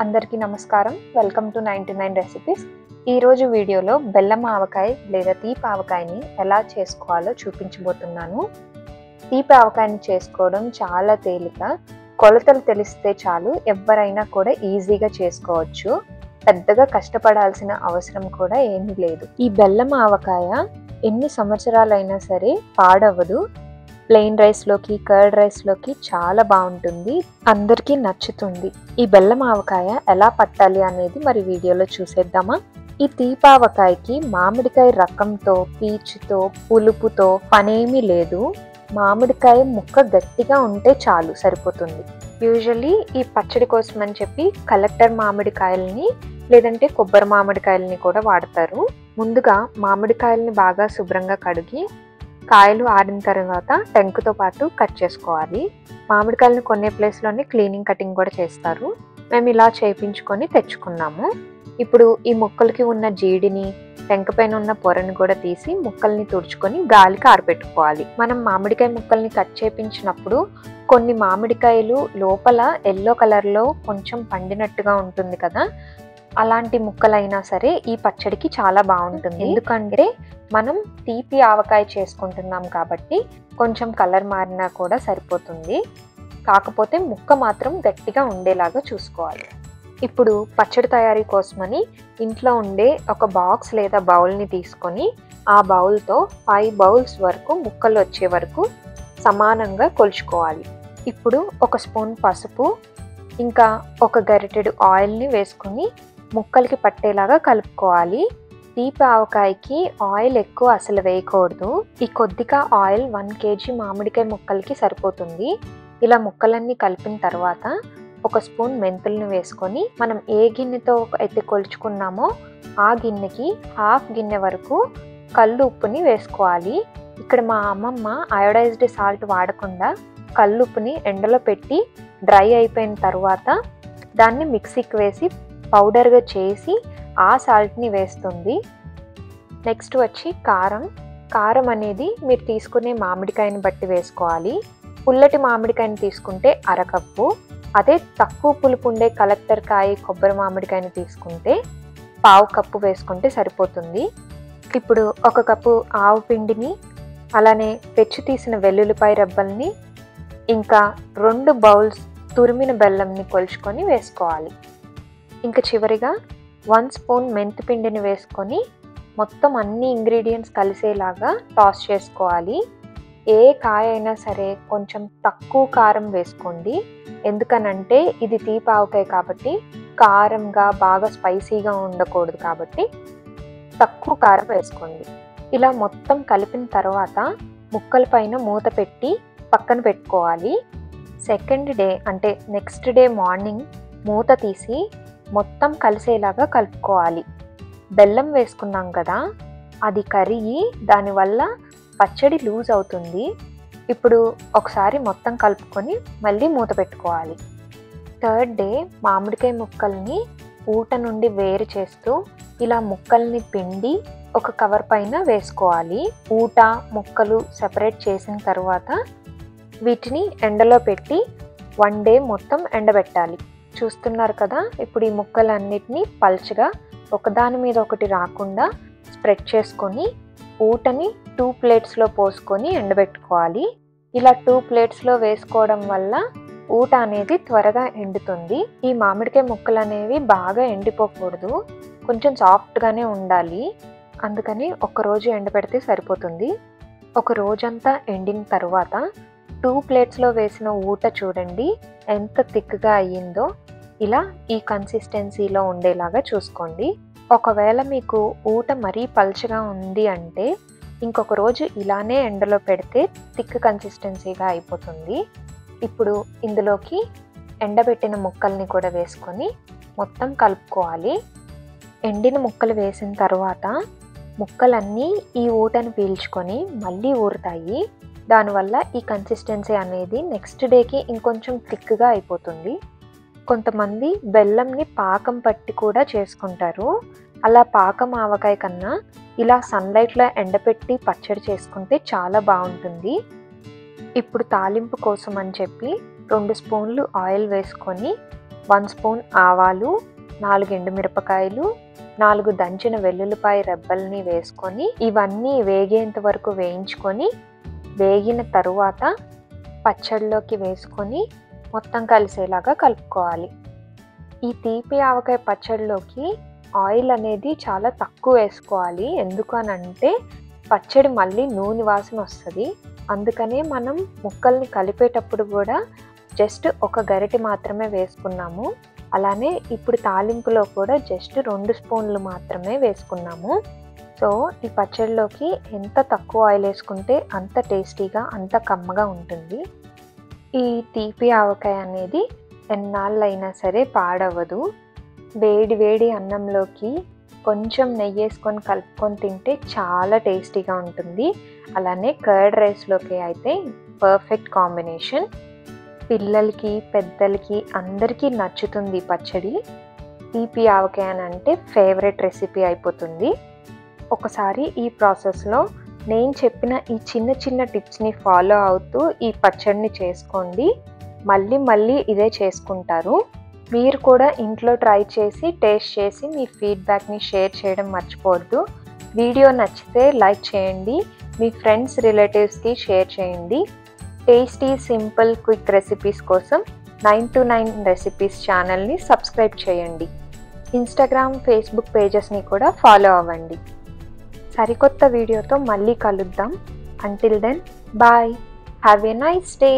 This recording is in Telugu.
అందరికీ నమస్కారం. Welcome to 99 recipes. ఈరోజు వీడియోలో బెల్లం ఆవకాయ లేదా తీపి ఆవకాయని ఎలా చేసుకోవాలో చూపించబోతున్నాను. తీపి ఆవకాయని చేసుకోవడం చాలా తేలిక. కొలతలు తెలిస్తే చాలు, ఎవరైనా కూడా ఈజీగా చేసుకోవచ్చు. పెద్దగా కష్టపడాల్సిన అవసరం కూడా ఏమీ లేదు. ఈ బెల్లం ఆవకాయ ఎన్ని సంవత్సరాలైనా సరే పాడవదు. ప్లెయిన్ రైస్లోకి, కర్డ్ రైస్లోకి చాలా బాగుంటుంది, అందరికీ నచ్చుతుంది. ఈ బెల్లం ఆవకాయ ఎలా పట్టాలి అనేది మరి వీడియోలో చూసేద్దామా. ఈ తీపి ఆవకాయకి మామిడికాయ రకంతో, పీచుతో, పులుపుతో పనేమీ లేదు. మామిడికాయ ముక్క గట్టిగా ఉంటే చాలు, సరిపోతుంది. యూజువల్లీ ఈ పచ్చడి కోసం అని చెప్పి కలెక్టర్ మామిడికాయలని లేదంటే కొబ్బరి మామిడికాయలని కూడా వాడతారు. ముందుగా మామిడికాయలని బాగా శుభ్రంగా కడిగి కాయలు ఆరిన తర్వాత టెంకుతో పాటు కట్ చేసుకోవాలి. మామిడికాయలను కొనే ప్లేస్లోనే క్లీనింగ్ కటింగ్ కూడా చేస్తారు. మేము ఇలా చేయించుకొని తెచ్చుకున్నాము. ఇప్పుడు ఈ ముక్కలకి ఉన్న జీడిని, టెంక పైన ఉన్న పొరని కూడా తీసి ముక్కల్ని తుడుచుకొని గాలికి ఆరబెట్టుకోవాలి. మనం మామిడికాయ ముక్కల్ని కట్ చేయించినప్పుడు కొన్ని మామిడికాయలు లోపల ఎల్లో కలర్లో కొంచెం పండినట్టుగా ఉంటుంది కదా, అలాంటి ముక్కలైనా సరే ఈ పచ్చడికి చాలా బాగుంటుంది. ఎందుకంటే మనం తీపి ఆవకాయ చేసుకుంటున్నాం కాబట్టి కొంచెం కలర్ మారినా కూడా సరిపోతుంది. కాకపోతే ముక్క మాత్రం గట్టిగా ఉండేలాగా చూసుకోవాలి. ఇప్పుడు పచ్చడి తయారీ కోసమని ఇంట్లో ఉండే ఒక బాక్స్ లేదా బౌల్ని తీసుకొని ఆ బౌల్తో 5 బౌల్స్ వరకు ముక్కలు వచ్చే వరకు సమానంగా కొలుచుకోవాలి. ఇప్పుడు 1 స్పూన్ పసుపు, ఇంకా 1 గరిటెడు ఆయిల్ని వేసుకొని ముక్కలకి పట్టేలాగా కలుపుకోవాలి. తీపి ఆవకాయకి ఆయిల్ ఎక్కువ అసలు వేయకూడదు. ఈ కొద్దిగా ఆయిల్ 1 kg మామిడికాయ ముక్కలకి సరిపోతుంది. ఇలా ముక్కలన్నీ కలిపిన తర్వాత 1 స్పూన్ మెంతులను వేసుకొని మనం ఏ గిన్నెతో అయితే కొలుచుకున్నామో ఆ గిన్నెకి 1/2 గిన్నె వరకు కల్లు ఉప్పుని వేసుకోవాలి. ఇక్కడ మా అమ్మమ్మ అయోడైజ్డ్ సాల్ట్ వాడకుండా కల్లుప్పుని ఎండలో పెట్టి డ్రై అయిపోయిన తర్వాత దాన్ని మిక్సీకి వేసి పౌడర్గా చేసి ఆ సాల్ట్ని వేస్తుంది. నెక్స్ట్ వచ్చి కారం అనేది మీరు తీసుకునే మామిడికాయని బట్టి వేసుకోవాలి. పుల్లటి మామిడికాయని తీసుకుంటే 1/2 కప్పు, అదే తక్కువ పులుపు ఉండే కలెక్టర్ కాయ కొబ్బరి మామిడికాయని తీసుకుంటే 1/2 కప్పు వేసుకుంటే సరిపోతుంది. ఇప్పుడు 1 కప్పు ఆవు పిండిని, అలానే పెచ్చు తీసిన వెల్లుల్లిపాయ రెబ్బల్ని, ఇంకా 2 బౌల్స్ తురిమిన బెల్లంని కొలుచుకొని వేసుకోవాలి. ఇంకా చివరిగా 1 స్పూన్ మెంతి పిండిని వేసుకొని మొత్తం అన్ని ఇంగ్రీడియంట్స్ కలిసేలాగా టాస్ చేసుకోవాలి. ఏ కాయ అయినా సరే కొంచెం తక్కువ కారం వేసుకోండి. ఎందుకనంటే ఇది తీపి ఆవకాయ కాబట్టి కారంగా బాగా స్పైసీగా ఉండకూడదు, కాబట్టి తక్కువ కారం వేసుకోండి. ఇలా మొత్తం కలిపిన తర్వాత ముక్కల పైన మూత పెట్టి పక్కన పెట్టుకోవాలి. సెకండ్ డే అంటే నెక్స్ట్ డే మార్నింగ్ మూత తీసి మొత్తం కలిసేలాగా కలుపుకోవాలి. బెల్లం వేసుకున్నాం కదా, అది కరిగి దానివల్ల పచ్చడి లూజ్ అవుతుంది. ఇప్పుడు ఒకసారి మొత్తం కలుపుకొని మళ్ళీ మూత పెట్టుకోవాలి. థర్డ్ డే మామిడికాయ ముక్కల్ని ఊట నుండి వేరు చేస్తూ ఇలా ముక్కల్ని పిండి ఒక కవర్ పైన వేసుకోవాలి. ఊట ముక్కలు సెపరేట్ చేసిన తర్వాత వీటిని ఎండలో పెట్టి 1 డే మొత్తం ఎండబెట్టాలి. చూస్తున్నారు కదా, ఇప్పుడు ఈ ముక్కలన్నిటినీ పల్చగా ఒకదాని మీద ఒకటి రాకుండా స్ప్రెడ్ చేసుకొని ఊటని 2 ప్లేట్స్లో పోసుకొని ఎండబెట్టుకోవాలి. ఇలా 2 ప్లేట్స్లో వేసుకోవడం వల్ల ఊట అనేది త్వరగా ఎండుతుంది. ఈ మామిడికాయ ముక్కలు అనేవి బాగా ఎండిపోకూడదు, కొంచెం సాఫ్ట్గానే ఉండాలి. అందుకని 1 రోజు ఎండబెడితే సరిపోతుంది. 1 రోజంతా ఎండిన తర్వాత 2 ప్లేట్స్లో వేసిన ఊట చూడండి ఎంత థిక్గా అయ్యిందో. ఇలా ఈ కన్సిస్టెన్సీలో ఉండేలాగా చూసుకోండి. ఒకవేళ మీకు ఊట మరీ పల్చగా ఉంది అంటే ఇంకొక రోజు ఇలానే ఎండలో పెడితే థిక్ కన్సిస్టెన్సీగా అయిపోతుంది. ఇప్పుడు ఇందులోకి ఎండబెట్టిన ముక్కల్ని కూడా వేసుకొని మొత్తం కలుపుకోవాలి. ఎండిన ముక్కలు వేసిన తర్వాత ముక్కలన్నీ ఈ ఊటను పీల్చుకొని మళ్ళీ ఊరుతాయి. దానివల్ల ఈ కన్సిస్టెన్సీ అనేది నెక్స్ట్ డేకి ఇంకొంచెం థిక్గా అయిపోతుంది. కొంతమంది బెల్లంని పాకం పట్టి కూడా చేసుకుంటారు. అలా పాకం ఆవకాయ కన్నా ఇలా సన్లైట్లో ఎండపెట్టి పచ్చడి చేసుకుంటే చాలా బాగుంటుంది. ఇప్పుడు తాలింపు కోసం అని చెప్పి 2 స్పూన్లు ఆయిల్ వేసుకొని 1 స్పూన్ ఆవాలు, 4 ఎండుమిరపకాయలు, 4 దంచిన వెల్లుల్లిపాయ రెబ్బల్ని వేసుకొని ఇవన్నీ వేగేంత వరకు వేయించుకొని, వేగిన తరువాత పచ్చడిలోకి వేసుకొని మొత్తం కలిసేలాగా కలుపుకోవాలి. ఈ తీపి ఆవకాయ పచ్చడిలోకి ఆయిల్ అనేది చాలా తక్కువ వేసుకోవాలి. ఎందుకు అనంటే పచ్చడి మళ్ళీ నూనె వాసన వస్తుంది. అందుకనే మనం ముక్కల్ని కలిపేటప్పుడు కూడా జస్ట్ ఒక గరిటె మాత్రమే వేసుకున్నాము. అలానే ఇప్పుడు తాలింపులో కూడా జస్ట్ 2 స్పూన్లు మాత్రమే వేసుకున్నాము. సో ఈ పచ్చడిలోకి ఎంత తక్కువ ఆయిల్ వేసుకుంటే అంత టేస్టీగా, అంత కమ్మగా ఉంటుంది. ఈ తీపి ఆవకాయ అనేది ఎన్నాళ్ళైనా సరే పాడవదు. వేడి వేడి అన్నంలోకి కొంచెం నెయ్యి వేసుకొని కలుపుకొని తింటే చాలా టేస్టీగా ఉంటుంది. అలానే కర్డ్ రైస్లోకి అయితే పర్ఫెక్ట్ కాంబినేషన్. పిల్లలకి, పెద్దలకి అందరికీ నచ్చుతుంది పచ్చడి. తీపి ఆవకాయ అంటే ఫేవరెట్ రెసిపీ అయిపోతుంది. ఒకసారి ఈ ప్రాసెస్లో నేను చెప్పిన ఈ చిన్న చిన్న టిప్స్ని ఫాలో అవుతూ ఈ పచ్చడిని చేసుకోండి. మళ్ళీ మళ్ళీ ఇదే చేసుకుంటారు. మీరు కూడా ఇంట్లో ట్రై చేసి టేస్ట్ చేసి మీ ఫీడ్బ్యాక్ని షేర్ చేయడం మర్చిపోవద్దు. వీడియో నచ్చితే లైక్ చేయండి, మీ ఫ్రెండ్స్, రిలేటివ్స్కి షేర్ చేయండి. టేస్టీ, సింపుల్, క్విక్ రెసిపీస్ కోసం 9 to 9 రెసిపీస్ ఛానల్ని సబ్స్క్రైబ్ చేయండి. ఇన్స్టాగ్రామ్, ఫేస్బుక్ పేజెస్ని కూడా ఫాలో అవ్వండి. సరికొత్త వీడియోతో మళ్ళీ కలుద్దాం. Until then bye. Have a nice day.